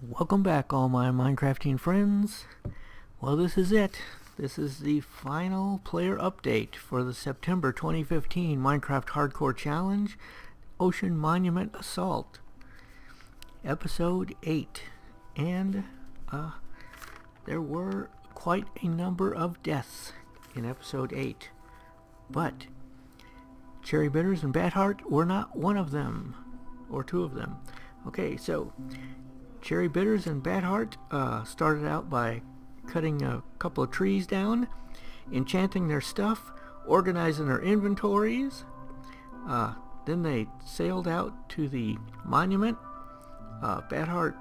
Welcome back, all my Minecrafting friends. Well, this is it. This is the final player update for the September 2015 Minecraft Hardcore Challenge Ocean Monument Assault. Episode 8. And there were quite a number of deaths in Episode 8. But Cherry Bitters and Batheart were not one of them. Or two of them. Okay, so Cherry Bitters and Batheart started out by cutting a couple of trees down, enchanting their stuff, organizing their inventories. Then they sailed out to the monument. Batheart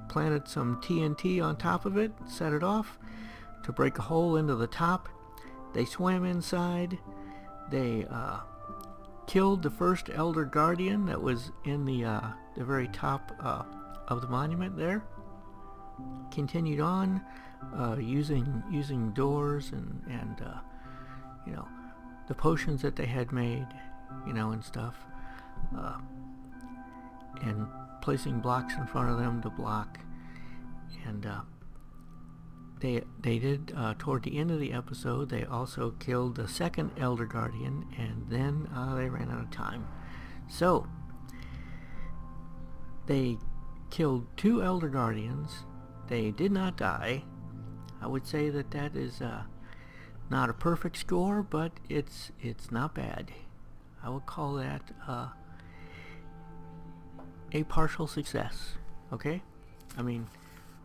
planted some TNT on top of it, set it off to break a hole into the top. They swam inside. They killed the first Elder Guardian that was in the very top of the monument there. Continued on using doors and the potions that they had made, and stuff, and placing blocks in front of them to block. And they did, toward the end of the episode, they also killed the second Elder Guardian, and then they ran out of time. So they killed two Elder Guardians. They did not die. I would say that is not a perfect score, but it's not bad. I would call that a partial success. Okay? I mean,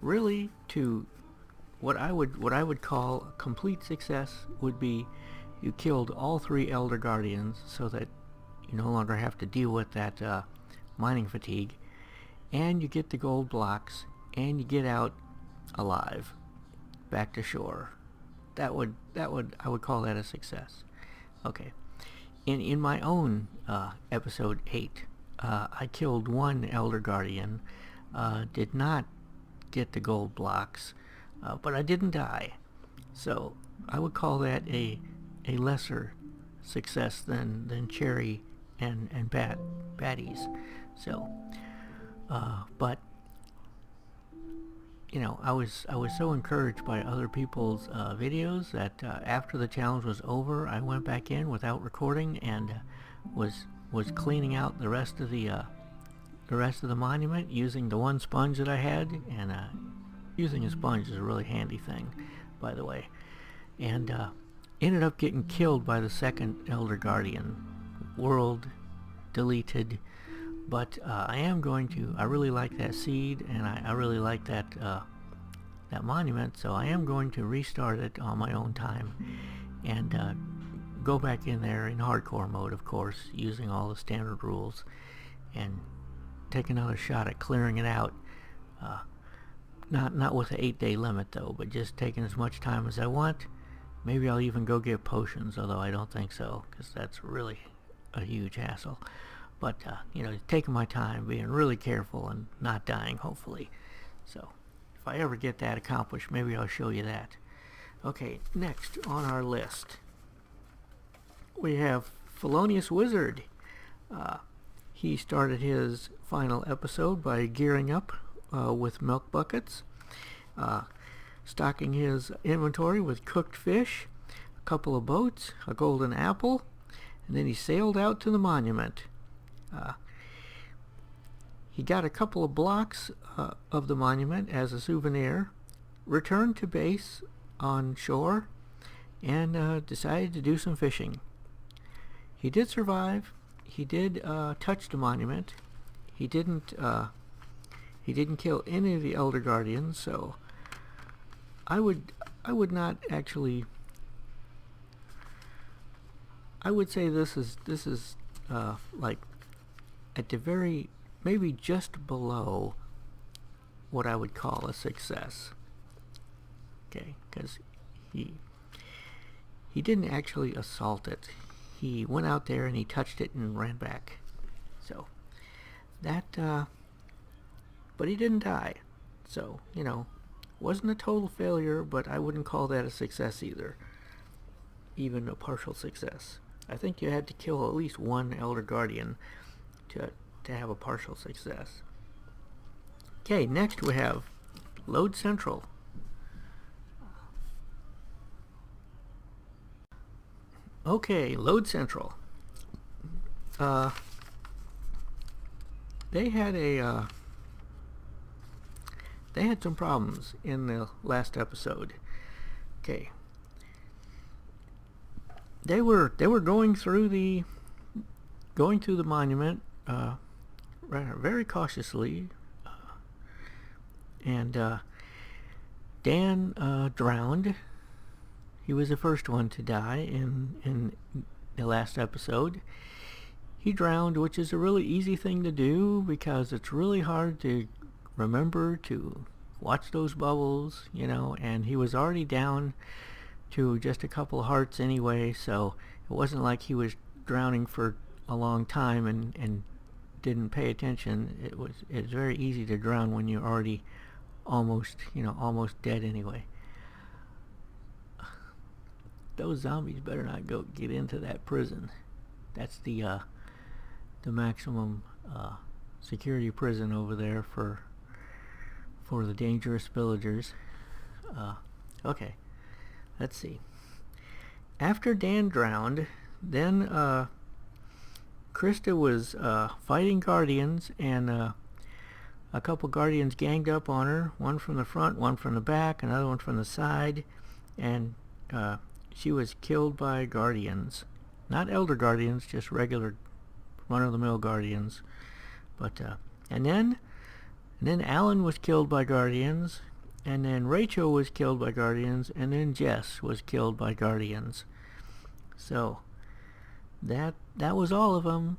really, to what I would call a complete success would be you killed all three Elder Guardians so that you no longer have to deal with that mining fatigue, and you get the gold blocks, and you get out alive back to shore. I would call that a success. Okay. In my own episode 8, I killed one Elder Guardian, did not get the gold blocks, but I didn't die. So I would call that a lesser success than Cherry and Baddies. So but I was so encouraged by other people's videos that after the challenge was over, I went back in without recording and was cleaning out the rest of the monument using the one sponge that I had. And using a sponge is a really handy thing, by the way. And ended up getting killed by the second Elder Guardian. World deleted. But I really like that seed, and I really like that monument, so I am going to restart it on my own time and go back in there in hardcore mode, of course, using all the standard rules, and take another shot at clearing it out. Not with an 8-day limit, though, but just taking as much time as I want. Maybe I'll even go get potions, although I don't think so, because that's really a huge hassle. But, taking my time, being really careful, and not dying, hopefully. So, if I ever get that accomplished, maybe I'll show you that. Okay, next on our list, we have Felonious Wizard. He started his final episode by gearing up with milk buckets, stocking his inventory with cooked fish, a couple of boats, a golden apple, and then he sailed out to the monument. He got a couple of blocks of the monument as a souvenir, returned to base on shore, and decided to do some fishing. He did survive. He did touch the monument. He didn't kill any of the Elder Guardians, so I would not actually. I would say this is like at the very, maybe just below what I would call a success. Okay, because he didn't actually assault it. He went out there and he touched it and ran back. So that, but he didn't die. So, wasn't a total failure, but I wouldn't call that a success either. Even a partial success. I think you had to kill at least one Elder Guardian to have a partial success. Okay, next we have Load Central. Okay, Load Central. They had some problems in the last episode. Okay. They were going through the monument very cautiously, and Dan drowned. He was the first one to die in the last episode. He drowned, which is a really easy thing to do because it's really hard to remember to watch those bubbles, and he was already down to just a couple of hearts anyway, so it wasn't like he was drowning for a long time and didn't pay attention. It's very easy to drown when you're already almost dead anyway. Those zombies better not get into that prison. That's the maximum security prison over there for the dangerous villagers. Okay, let's see. After Dan drowned, then Krista was fighting guardians, and a couple guardians ganged up on her, one from the front, one from the back, another one from the side, and she was killed by guardians. Not elder guardians, just regular run-of-the-mill guardians. But and then Alan was killed by guardians, and then Rachel was killed by guardians, and then Jess was killed by guardians. So that was all of them.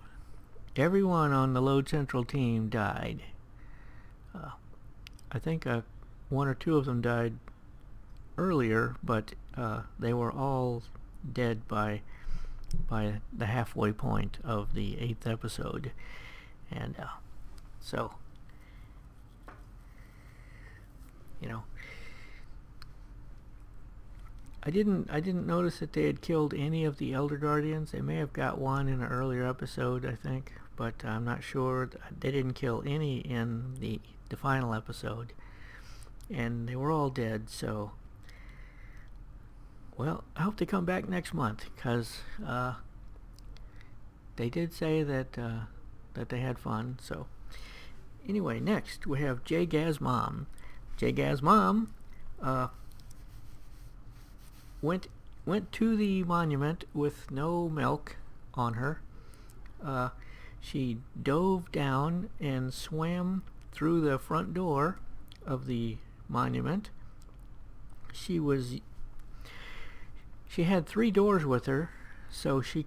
Everyone on the Load Central team died. I think one or two of them died earlier, but they were all dead by the halfway point of the 8th episode. And so I didn't notice that they had killed any of the Elder Guardians. They may have got one in an earlier episode, I think, but I'm not sure. They didn't kill any in the final episode, and they were all dead. So, well, I hope they come back next month, because they did say that they had fun. So, anyway, next we have J. Gaz Mom. J. Gaz Mom went to the monument with no milk on her. She dove down and swam through the front door of the monument. She had 3 doors with her, so she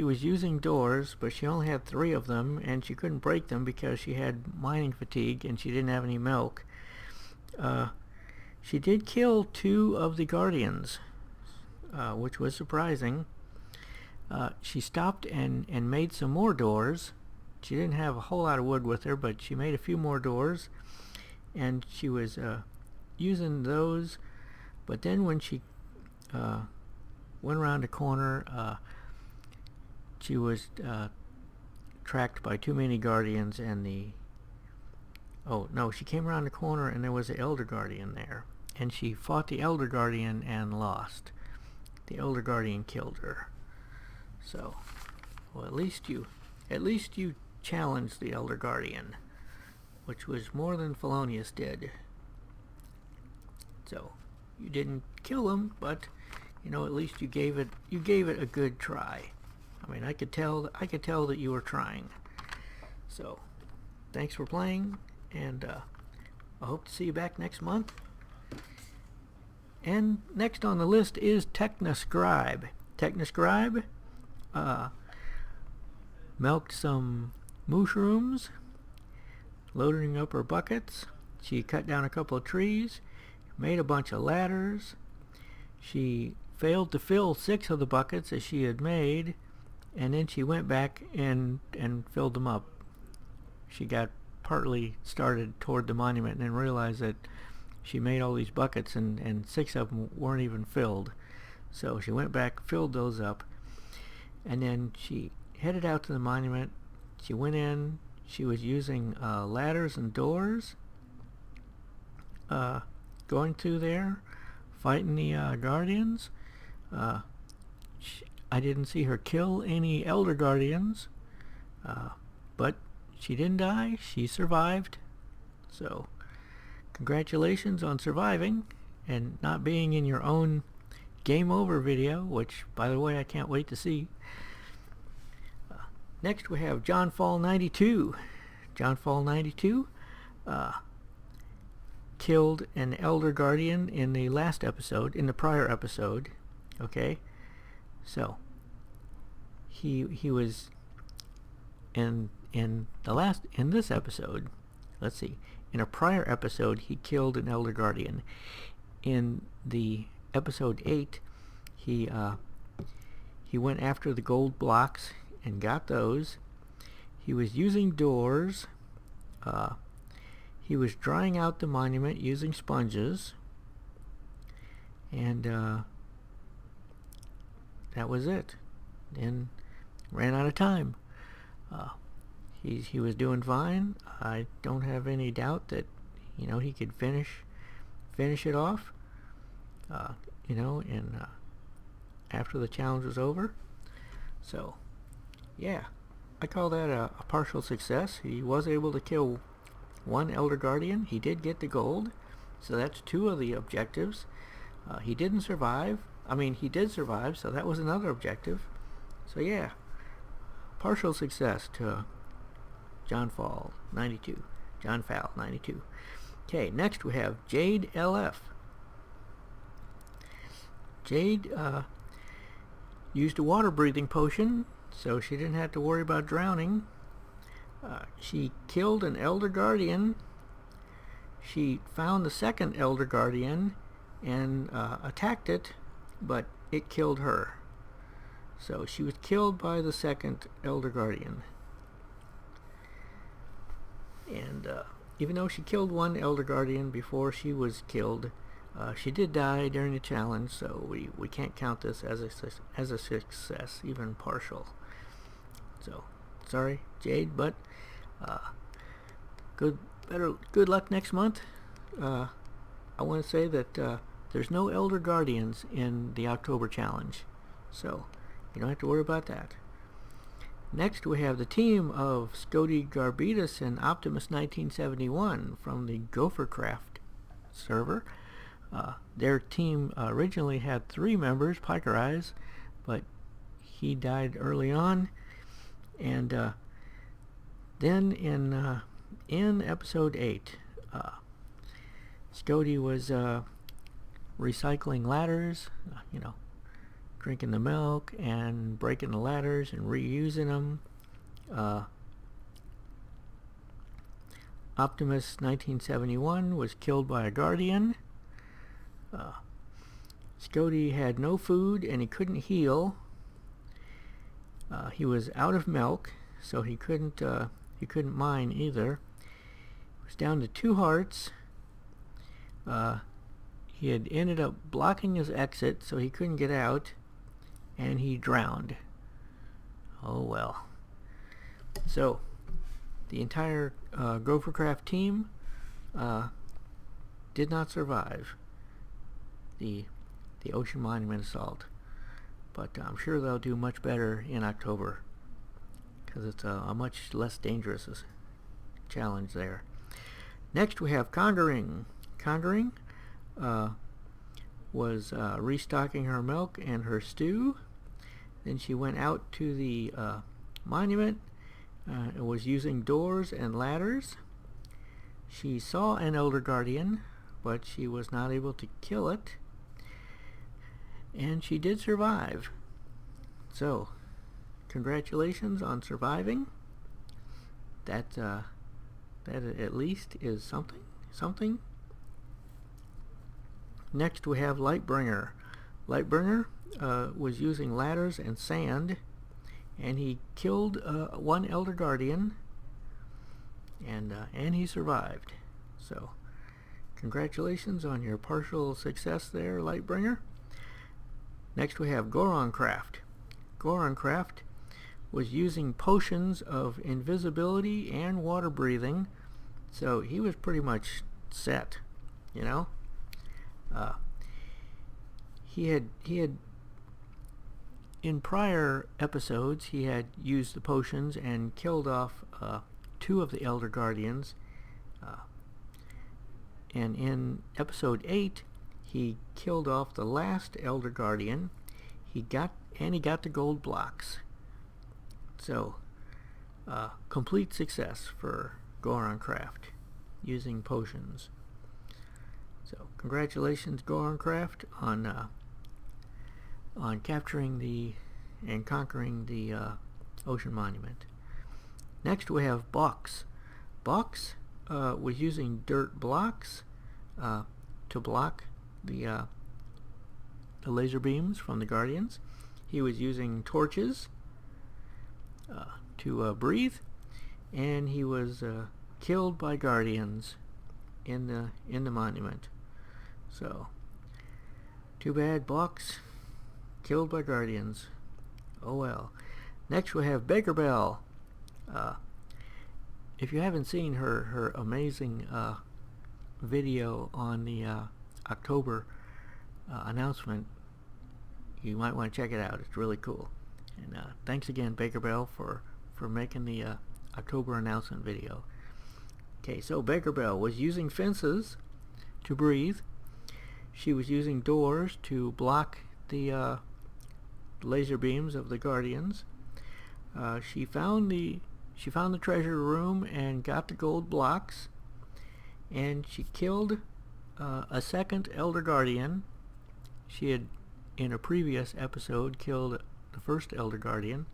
was using doors, but she only had 3 of them, and she couldn't break them because she had mining fatigue and she didn't have any milk. She did kill 2 of the guardians, which was surprising. She stopped and made some more doors. She didn't have a whole lot of wood with her, but she made a few more doors, and she was using those. But then when she went around a corner, she was tracked by too many guardians, and she came around the corner and there was an Elder Guardian there, and she fought the Elder Guardian and lost. The Elder Guardian killed her. So, well, at least you challenged the Elder Guardian, which was more than Felonious did. So, you didn't kill him, but at least you gave it a good try. I mean, I could tell that you were trying. So, thanks for playing, and I hope to see you back next month. And next on the list is Technoscribe. Technoscribe milked some mushrooms, loading up her buckets. She cut down a couple of trees, made a bunch of ladders. She failed to fill 6 of the buckets that she had made, and then she went back and filled them up. She got partly started toward the monument and then realized that she made all these buckets and 6 of them weren't even filled. So she went back, filled those up, and then she headed out to the monument. She went in. She was using ladders and doors, going through there, fighting the Guardians. I didn't see her kill any Elder Guardians, but she didn't die. She survived. So, congratulations on surviving and not being in your own game over video, which, by the way, I can't wait to see. Next we have John Fall 92. John Fall 92 killed an Elder Guardian in the last episode, in the prior episode. Okay, so he was in this episode. Let's see. In a prior episode, he killed an Elder Guardian. In the episode 8, he went after the gold blocks and got those. He was using doors. He was drying out the monument using sponges. And that was it. And ran out of time. He was doing fine. I don't have any doubt that he could finish it off. And after the challenge was over. So, yeah, I call that a partial success. He was able to kill one Elder Guardian. He did get the gold, so that's 2 of the objectives. He didn't survive. I mean, he did survive, so that was another objective. So yeah, partial success to John Fall 92. John Fall 92. Okay, next we have Jade LF. Jade used a water breathing potion, so she didn't have to worry about drowning. She killed an Elder Guardian. She found the second Elder Guardian and attacked it, but it killed her. So she was killed by the second Elder Guardian. And even though she killed one Elder Guardian before she was killed, she did die during the challenge, so we can't count this as a success, even partial. So, sorry, Jade, but good luck next month. I want to say that there's no Elder Guardians in the October challenge, so you don't have to worry about that. Next we have the team of Scody Garbitas and Optimus 1971 from the Gophercraft server. Their team originally had 3 members, Piker Eyes, but he died early on. And then in episode 8, Scody was recycling ladders, drinking the milk and breaking the ladders and reusing them. Optimus 1971 was killed by a Guardian. Scody had no food and he couldn't heal. He was out of milk, so he couldn't mine either. He was down to 2 hearts. He had ended up blocking his exit, so he couldn't get out, and he drowned. Oh well. So the entire Gophercraft team did not survive the Ocean Monument Assault, but I'm sure they'll do much better in October because it's a much less dangerous challenge there. Next we have Conquering. Conquering was restocking her milk and her stew. Then she went out to the monument and was using doors and ladders. She saw an Elder Guardian, but she was not able to kill it. And she did survive. So, congratulations on surviving. That at least is something. Next we have Lightbringer. Lightbringer was using ladders and sand, and he killed one Elder Guardian, and he survived. So, congratulations on your partial success there, Lightbringer. Next we have Goron-Craft. Goron-Craft was using potions of invisibility and water breathing, so he was pretty much set. you know. He had in prior episodes he had used the potions and killed off 2 of the Elder Guardians, and in episode 8 he killed off the last Elder Guardian. He got the gold blocks. So complete success for Goron Craft using potions. So congratulations, Goron Craft, on capturing and conquering the Ocean Monument. Next we have Box. Box was using dirt blocks to block the laser beams from the Guardians. He was using torches to breathe, and he was killed by Guardians in the monument. So too bad, Box, killed by Guardians. Oh well. Next we have Baker Bell. If you haven't seen her amazing video on the October announcement, you might want to check it out. It's really cool. And thanks again, Baker Bell, for making the October announcement video. Okay, so Baker Bell was using fences to breathe. She was using doors to block the laser beams of the Guardians. She found the treasure room and got the gold blocks, and she killed a second Elder Guardian. She had, in a previous episode, killed the first Elder Guardian.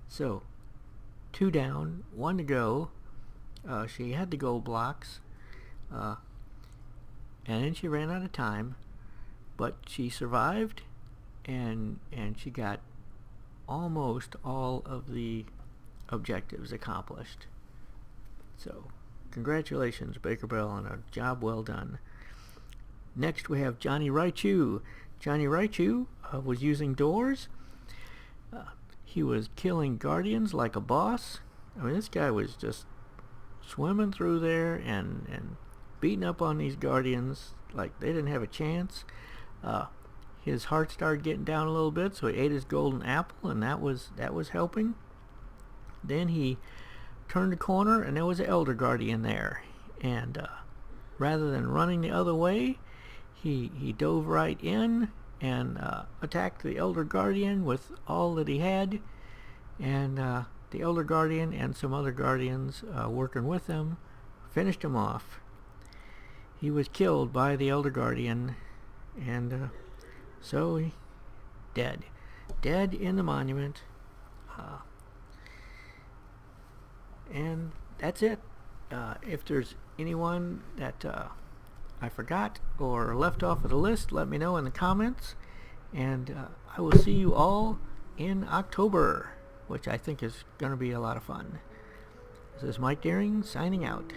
So 2 down, 1 to go. She had the gold blocks, and then she ran out of time, but she survived, and she got almost all of the objectives accomplished. So congratulations, Baker Bell, on a job well done. Next we have Johnny Raichu. Johnny Raichu was using doors. He was killing Guardians like a boss. I mean, this guy was just swimming through there and beating up on these Guardians like they didn't have a chance. His heart started getting down a little bit, so he ate his golden apple, and that was helping. Then he turned a corner, and there was an Elder Guardian there. And rather than running the other way, he dove right in and attacked the Elder Guardian with all that he had. And the Elder Guardian and some other Guardians working with him finished him off. He was killed by the Elder Guardian, and so he dead in the monument. And that's it. If there's anyone that I forgot or left off of the list, let me know in the comments, and I will see you all in October, which I think is going to be a lot of fun. This is Mike Deering signing out.